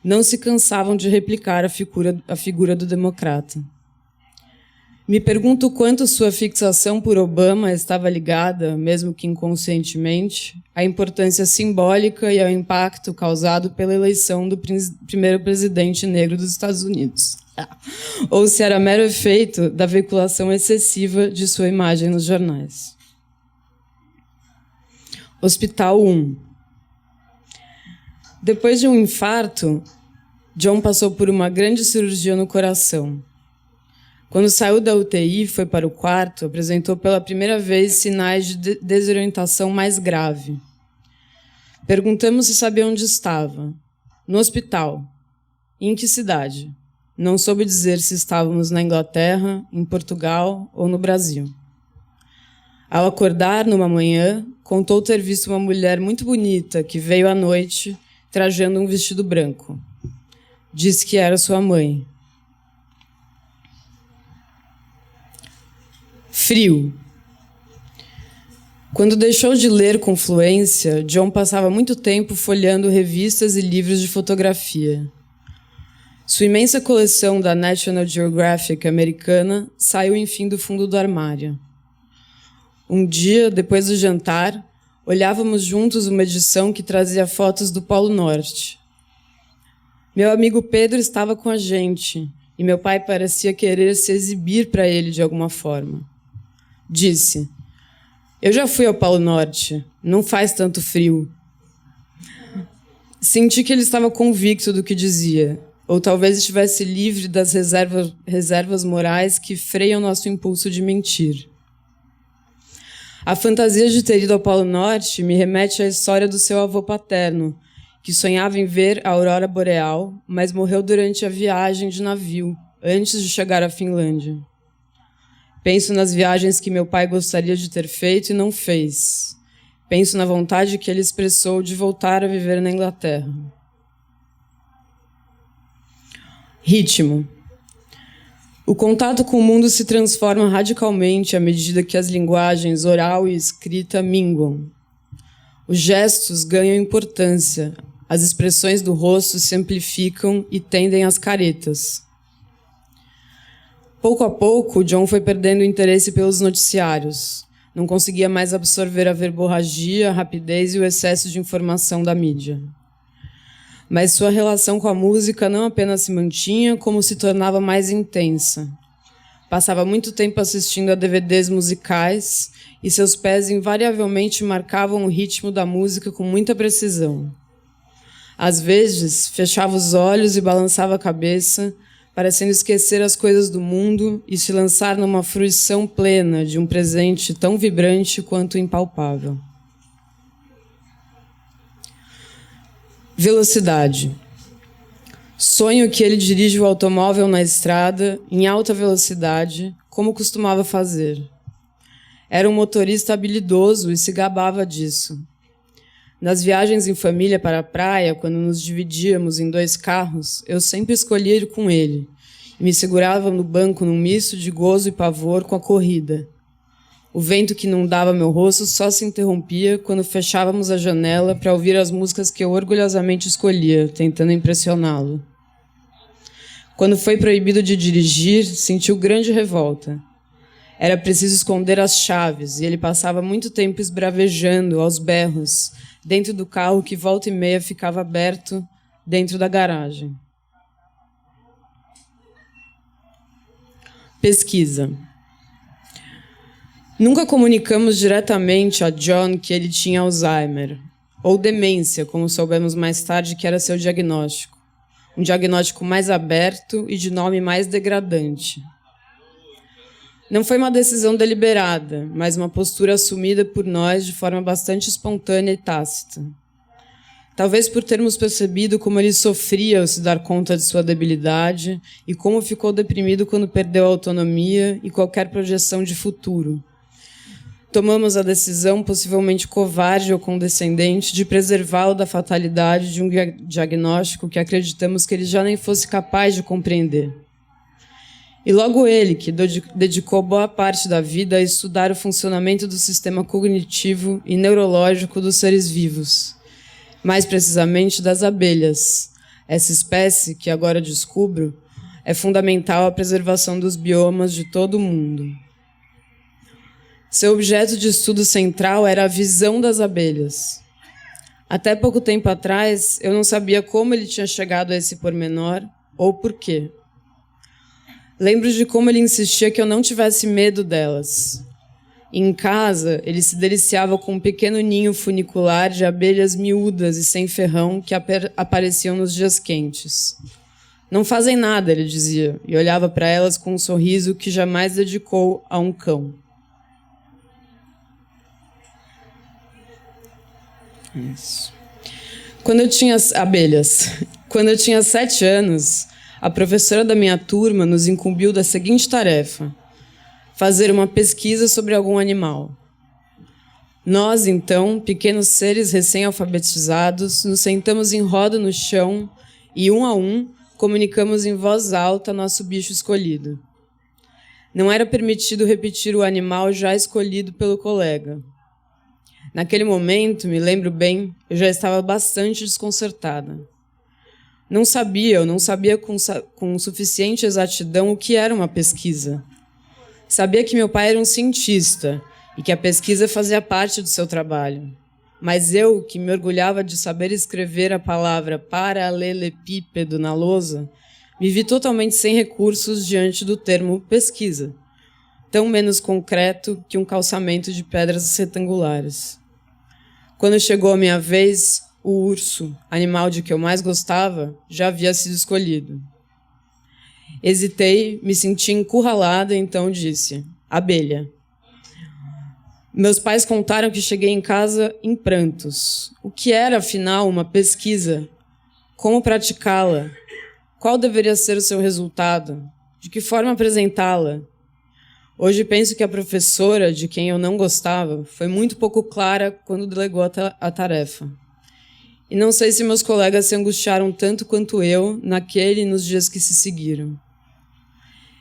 não se cansavam de replicar a figura do democrata. Me pergunto quanto sua fixação por Obama estava ligada, mesmo que inconscientemente, à importância simbólica e ao impacto causado pela eleição do primeiro presidente negro dos Estados Unidos. Ou se era mero efeito da veiculação excessiva de sua imagem nos jornais. Hospital 1. Depois de um infarto, John passou por uma grande cirurgia no coração. Quando saiu da UTI e foi para o quarto, apresentou pela primeira vez sinais de desorientação mais grave. Perguntamos se sabia onde estava. No hospital. E em que cidade? Não soube dizer se estávamos na Inglaterra, em Portugal ou no Brasil. Ao acordar numa manhã, contou ter visto uma mulher muito bonita que veio à noite trajando um vestido branco. Disse que era sua mãe. Frio. Quando deixou de ler com fluência, John passava muito tempo folheando revistas e livros de fotografia. Sua imensa coleção da National Geographic americana saiu, enfim, do fundo do armário. Um dia, depois do jantar, olhávamos juntos uma edição que trazia fotos do Polo Norte. Meu amigo Pedro estava com a gente e meu pai parecia querer se exibir para ele de alguma forma. Disse: "Eu já fui ao Polo Norte, não faz tanto frio." Senti que ele estava convicto do que dizia, ou talvez estivesse livre das reservas morais que freiam nosso impulso de mentir. A fantasia de ter ido ao Polo Norte me remete à história do seu avô paterno, que sonhava em ver a aurora boreal, mas morreu durante a viagem de navio, antes de chegar à Finlândia. Penso nas viagens que meu pai gostaria de ter feito e não fez. Penso na vontade que ele expressou de voltar a viver na Inglaterra. Ritmo. O contato com o mundo se transforma radicalmente à medida que as linguagens oral e escrita minguam. Os gestos ganham importância, as expressões do rosto se amplificam e tendem às caretas. Pouco a pouco, John foi perdendo o interesse pelos noticiários. Não conseguia mais absorver a verborragia, a rapidez e o excesso de informação da mídia. Mas sua relação com a música não apenas se mantinha, como se tornava mais intensa. Passava muito tempo assistindo a DVDs musicais e seus pés invariavelmente marcavam o ritmo da música com muita precisão. Às vezes, fechava os olhos e balançava a cabeça, parecendo esquecer as coisas do mundo e se lançar numa fruição plena de um presente tão vibrante quanto impalpável. Velocidade. Sonho que ele dirige o automóvel na estrada, em alta velocidade, como costumava fazer. Era um motorista habilidoso e se gabava disso. Nas viagens em família para a praia, quando nos dividíamos em 2 carros, eu sempre escolhia ir com ele, e me segurava no banco num misto de gozo e pavor com a corrida. O vento que inundava meu rosto só se interrompia quando fechávamos a janela para ouvir as músicas que eu orgulhosamente escolhia, tentando impressioná-lo. Quando foi proibido de dirigir, sentiu grande revolta. Era preciso esconder as chaves e ele passava muito tempo esbravejando, aos berros, dentro do carro que volta e meia ficava aberto dentro da garagem. Pesquisa. Nunca comunicamos diretamente a John que ele tinha Alzheimer, ou demência, como soubemos mais tarde que era seu diagnóstico. Um diagnóstico mais aberto e de nome mais degradante. Não foi uma decisão deliberada, mas uma postura assumida por nós de forma bastante espontânea e tácita. Talvez por termos percebido como ele sofria ao se dar conta de sua debilidade e como ficou deprimido quando perdeu a autonomia e qualquer projeção de futuro. Tomamos a decisão, possivelmente covarde ou condescendente, de preservá-lo da fatalidade de um diagnóstico que acreditamos que ele já nem fosse capaz de compreender. E logo ele, que dedicou boa parte da vida a estudar o funcionamento do sistema cognitivo e neurológico dos seres vivos, mais precisamente das abelhas. Essa espécie, que agora descubro, é fundamental à preservação dos biomas de todo o mundo. Seu objeto de estudo central era a visão das abelhas. Até pouco tempo atrás, eu não sabia como ele tinha chegado a esse pormenor ou por quê. Lembro de como ele insistia que eu não tivesse medo delas. Em casa, ele se deliciava com um pequeno ninho funicular de abelhas miúdas e sem ferrão que apareciam nos dias quentes. Não fazem nada, ele dizia, e olhava para elas com um sorriso que jamais dedicou a um cão. Isso. Quando eu tinha 7 anos, a professora da minha turma nos incumbiu da seguinte tarefa: fazer uma pesquisa sobre algum animal. Nós, então, pequenos seres recém-alfabetizados, nos sentamos em roda no chão e, um a um, comunicamos em voz alta nosso bicho escolhido. Não era permitido repetir o animal já escolhido pelo colega. Naquele momento, me lembro bem, eu já estava bastante desconcertada. Não sabia com suficiente exatidão o que era uma pesquisa. Sabia que meu pai era um cientista e que a pesquisa fazia parte do seu trabalho. Mas eu, que me orgulhava de saber escrever a palavra paralelepípedo na lousa, me vi totalmente sem recursos diante do termo pesquisa, tão menos concreto que um calçamento de pedras retangulares. Quando chegou a minha vez, o urso, animal de que eu mais gostava, já havia sido escolhido. Hesitei, me senti encurralada, então disse: abelha. Meus pais contaram que cheguei em casa em prantos. O que era, afinal, uma pesquisa? Como praticá-la? Qual deveria ser o seu resultado? De que forma apresentá-la? Hoje penso que a professora, de quem eu não gostava, foi muito pouco clara quando delegou a tarefa. E não sei se meus colegas se angustiaram tanto quanto eu naquele e nos dias que se seguiram.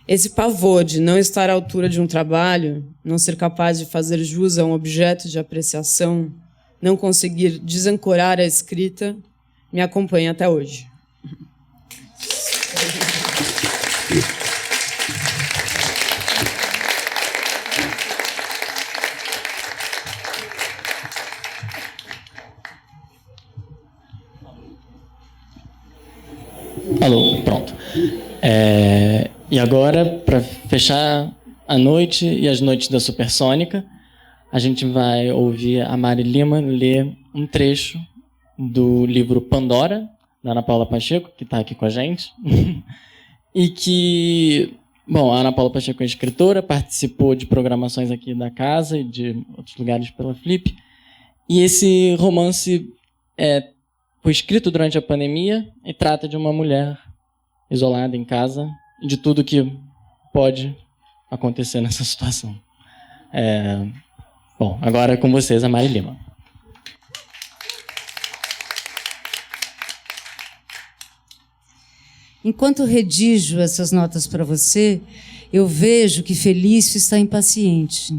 Esse pavor de não estar à altura de um trabalho, não ser capaz de fazer jus a um objeto de apreciação, não conseguir desancorar a escrita, me acompanha até hoje. Alô, pronto. E agora, para fechar a noite e as noites da Supersônica, a gente vai ouvir a Mari Lima ler um trecho do livro Pandora, da Ana Paula Pacheco, que está aqui com a gente. E que, bom, a Ana Paula Pacheco é escritora, participou de programações aqui da casa e de outros lugares pela Flip. E esse romance foi escrito durante a pandemia e trata de uma mulher isolada em casa e de tudo que pode acontecer nessa situação. Bom, agora é com vocês, a Mari Lima. Enquanto redijo essas notas para você, eu vejo que Felício está impaciente.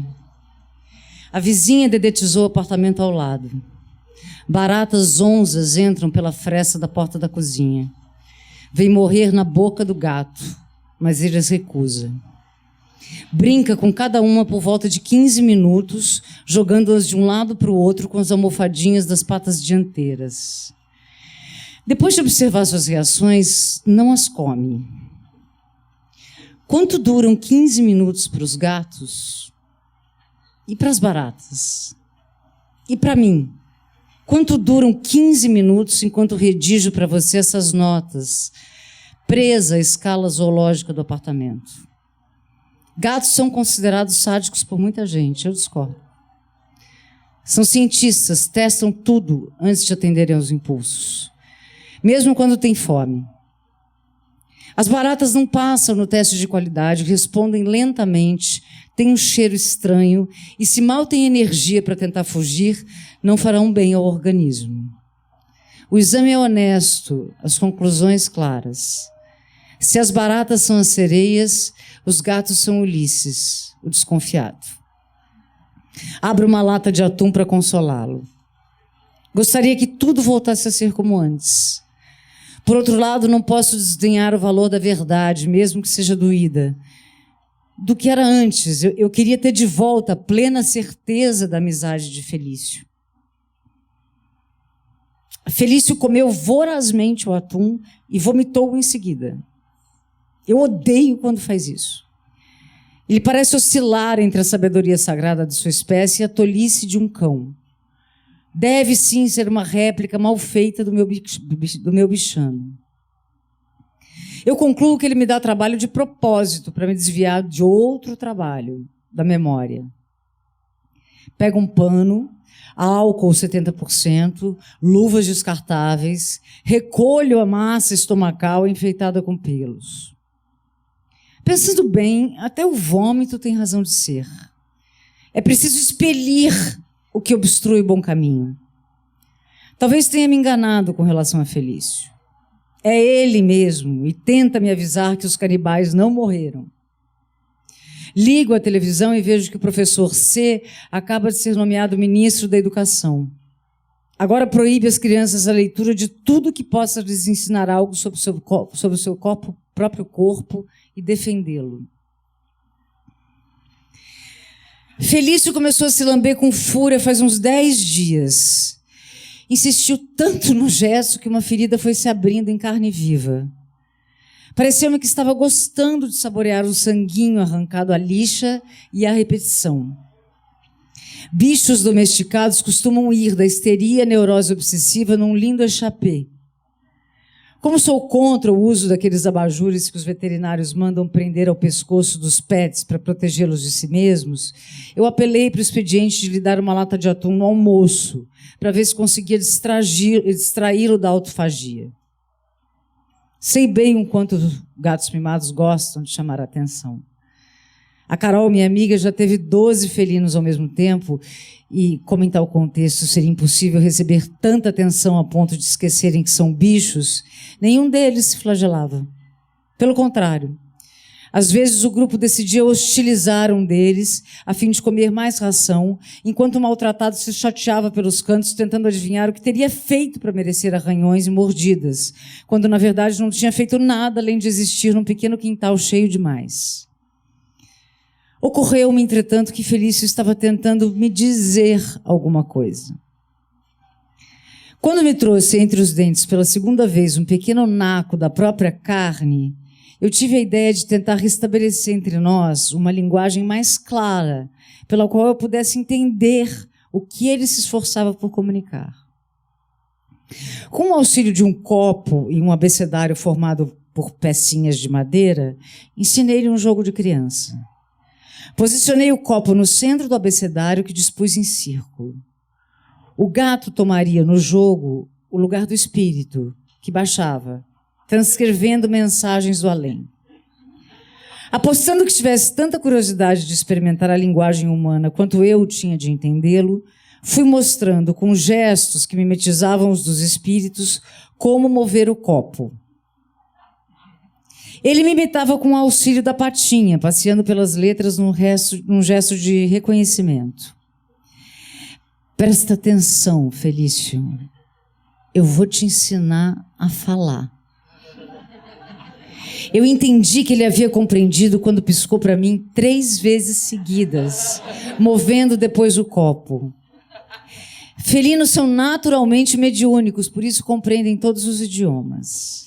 A vizinha dedetizou o apartamento ao lado. Baratas onzas entram pela fresta da porta da cozinha. Vem morrer na boca do gato, mas ele as recusa. Brinca com cada uma por volta de 15 minutos, jogando-as de um lado para o outro com as almofadinhas das patas dianteiras. Depois de observar suas reações, não as come. Quanto duram 15 minutos para os gatos? E para as baratas? E para mim? Quanto duram 15 minutos enquanto redijo para você essas notas, presa à escala zoológica do apartamento? Gatos são considerados sádicos por muita gente, eu discordo. São cientistas, testam tudo antes de atenderem aos impulsos, mesmo quando têm fome. As baratas não passam no teste de qualidade, respondem lentamente, têm um cheiro estranho e, se mal têm energia para tentar fugir, não farão bem ao organismo. O exame é honesto, as conclusões claras. Se as baratas são as sereias, os gatos são Ulisses, o desconfiado. Abro uma lata de atum para consolá-lo. Gostaria que tudo voltasse a ser como antes. Por outro lado, não posso desdenhar o valor da verdade, mesmo que seja doída. Do que era antes, eu queria ter de volta a plena certeza da amizade de Felício. Felício comeu vorazmente o atum e vomitou em seguida. Eu odeio quando faz isso. Ele parece oscilar entre a sabedoria sagrada de sua espécie e a tolice de um cão. Deve sim ser uma réplica mal feita do meu bichano. Eu concluo que ele me dá trabalho de propósito para me desviar de outro trabalho, da memória. Pega um pano, álcool 70%, luvas descartáveis, recolho a massa estomacal enfeitada com pelos. Pensando bem, até o vômito tem razão de ser. É preciso expelir o que obstrui o bom caminho. Talvez tenha me enganado com relação a Felício. É ele mesmo e tenta me avisar que os canibais não morreram. Ligo a televisão e vejo que o professor C acaba de ser nomeado ministro da Educação. Agora proíbe às crianças a leitura de tudo que possa lhes ensinar algo sobre o seu próprio corpo e defendê-lo. Felício começou a se lamber com fúria faz uns 10 dias. Insistiu tanto no gesto que uma ferida foi se abrindo em carne viva. Pareceu-me que estava gostando de saborear o sanguinho arrancado à lixa e à repetição. Bichos domesticados costumam ir da histeria à neurose obsessiva num lindo échappé. Como sou contra o uso daqueles abajures que os veterinários mandam prender ao pescoço dos pets para protegê-los de si mesmos, eu apelei para o expediente de lhe dar uma lata de atum no almoço, para ver se conseguia distraí-lo da autofagia. Sei bem o quanto gatos mimados gostam de chamar a atenção. A Carol, minha amiga, já teve 12 felinos ao mesmo tempo e, como em tal contexto seria impossível receber tanta atenção a ponto de esquecerem que são bichos, nenhum deles se flagelava. Pelo contrário, às vezes o grupo decidia hostilizar um deles a fim de comer mais ração, enquanto o maltratado se chateava pelos cantos tentando adivinhar o que teria feito para merecer arranhões e mordidas, quando na verdade não tinha feito nada além de existir num pequeno quintal cheio de mais. Ocorreu-me, entretanto, que Felício estava tentando me dizer alguma coisa. Quando me trouxe entre os dentes pela segunda vez um pequeno naco da própria carne, eu tive a ideia de tentar restabelecer entre nós uma linguagem mais clara, pela qual eu pudesse entender o que ele se esforçava por comunicar. Com o auxílio de um copo e um abecedário formado por pecinhas de madeira, ensinei-lhe um jogo de criança. Posicionei o copo no centro do abecedário que dispus em círculo. O gato tomaria no jogo o lugar do espírito, que baixava, transcrevendo mensagens do além. Apostando que tivesse tanta curiosidade de experimentar a linguagem humana quanto eu tinha de entendê-lo, fui mostrando com gestos que mimetizavam os dos espíritos como mover o copo. Ele me imitava com o auxílio da patinha, passeando pelas letras num gesto de reconhecimento. Presta atenção, Felício. Eu vou te ensinar a falar. Eu entendi que ele havia compreendido quando piscou para mim 3 vezes seguidas, movendo depois o copo. Felinos são naturalmente mediúnicos, por isso compreendem todos os idiomas.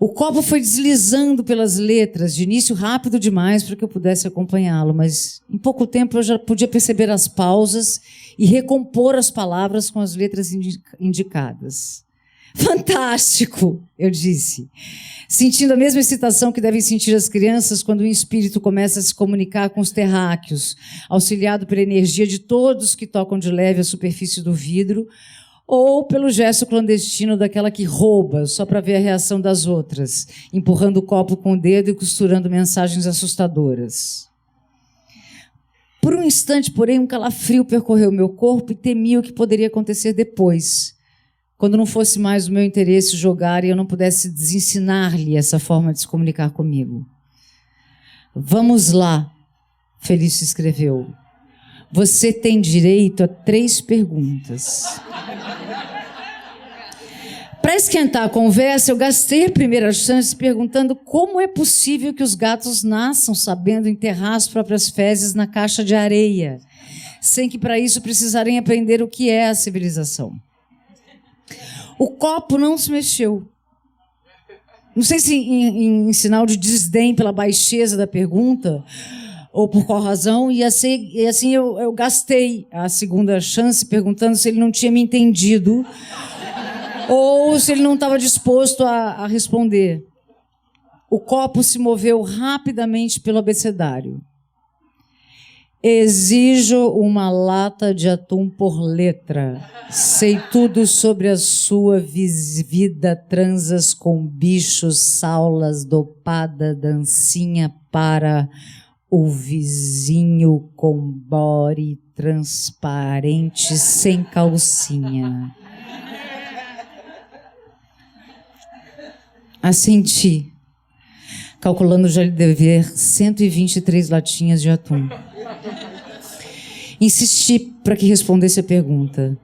O copo foi deslizando pelas letras, de início rápido demais para que eu pudesse acompanhá-lo, mas em pouco tempo eu já podia perceber as pausas e recompor as palavras com as letras indicadas. Fantástico, eu disse, sentindo a mesma excitação que devem sentir as crianças quando o espírito começa a se comunicar com os terráqueos, auxiliado pela energia de todos que tocam de leve a superfície do vidro, ou pelo gesto clandestino daquela que rouba, só para ver a reação das outras, empurrando o copo com o dedo e costurando mensagens assustadoras. Por um instante, porém, um calafrio percorreu meu corpo e temi o que poderia acontecer depois, quando não fosse mais o meu interesse jogar e eu não pudesse desensinar-lhe essa forma de se comunicar comigo. Vamos lá, Felício escreveu. Você tem direito a 3 perguntas. Para esquentar a conversa, eu gastei a primeira chance perguntando como é possível que os gatos nasçam sabendo enterrar as próprias fezes na caixa de areia, sem que para isso precisarem aprender o que é a civilização. O copo não se mexeu. Não sei se em sinal de desdém pela baixeza da pergunta ou por qual razão, e assim eu gastei a segunda chance perguntando se ele não tinha me entendido ou se ele não estava disposto a responder. O copo se moveu rapidamente pelo abecedário. Exijo uma lata de atum por letra. Sei tudo sobre a sua vida, transas com bichos, saulas, dopada, dancinha para o vizinho com body transparente sem calcinha. Assenti. calculando já lhe dever 123 latinhas de atum. Insisti para que respondesse a pergunta.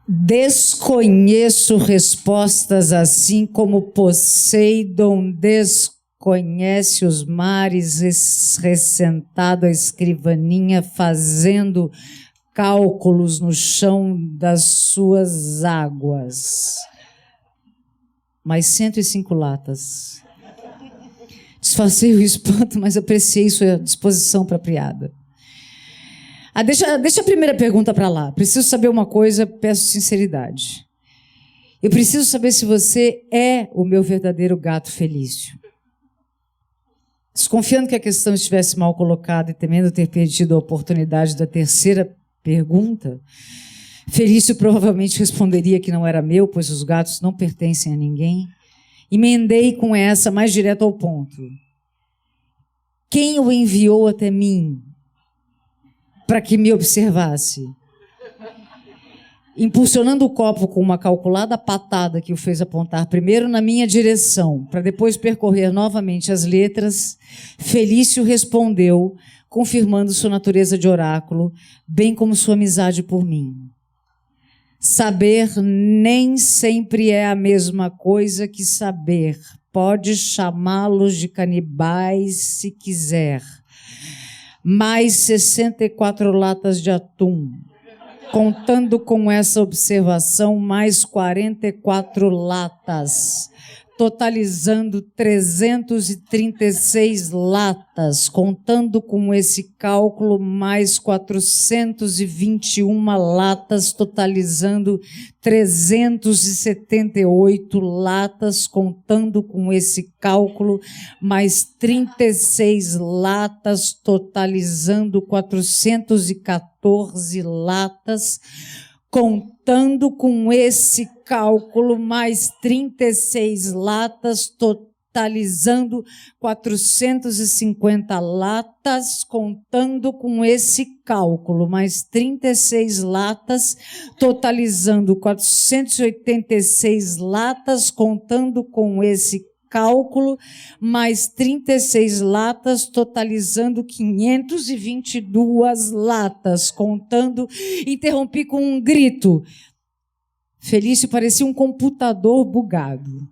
Desconheço respostas assim como Poseidon desconhece os mares, ressentado à escrivaninha, fazendo cálculos no chão das suas águas. Mais 105 latas. Disfarcei o espanto, mas apreciei sua disposição apropriada. Deixa a primeira pergunta para lá. Preciso saber uma coisa, peço sinceridade. Eu preciso saber se você é o meu verdadeiro gato Felício. Desconfiando que a questão estivesse mal colocada e temendo ter perdido a oportunidade da terceira pergunta, Felício provavelmente responderia que não era meu, pois os gatos não pertencem a ninguém. Emendei com essa mais direto ao ponto. Quem o enviou até mim para que me observasse? Impulsionando o copo com uma calculada patada que o fez apontar primeiro na minha direção, para depois percorrer novamente as letras, Felício respondeu, confirmando sua natureza de oráculo, bem como sua amizade por mim. Saber nem sempre é a mesma coisa que saber. Pode chamá-los de canibais se quiser. Mais 64 latas de atum. Contando com essa observação, mais 44 latas, totalizando 336 latas. Contando com esse cálculo, mais 421 latas, totalizando 378 latas. Contando com esse cálculo, mais 36 latas, totalizando 414 latas. Contando com esse cálculo, mais 36 latas, totalizando 450 latas. Contando com esse cálculo, mais 36 latas, totalizando 486 latas. Contando com esse cálculo, mais 36 latas, totalizando 522 latas. Contando, interrompi com um grito. Felício parecia um computador bugado.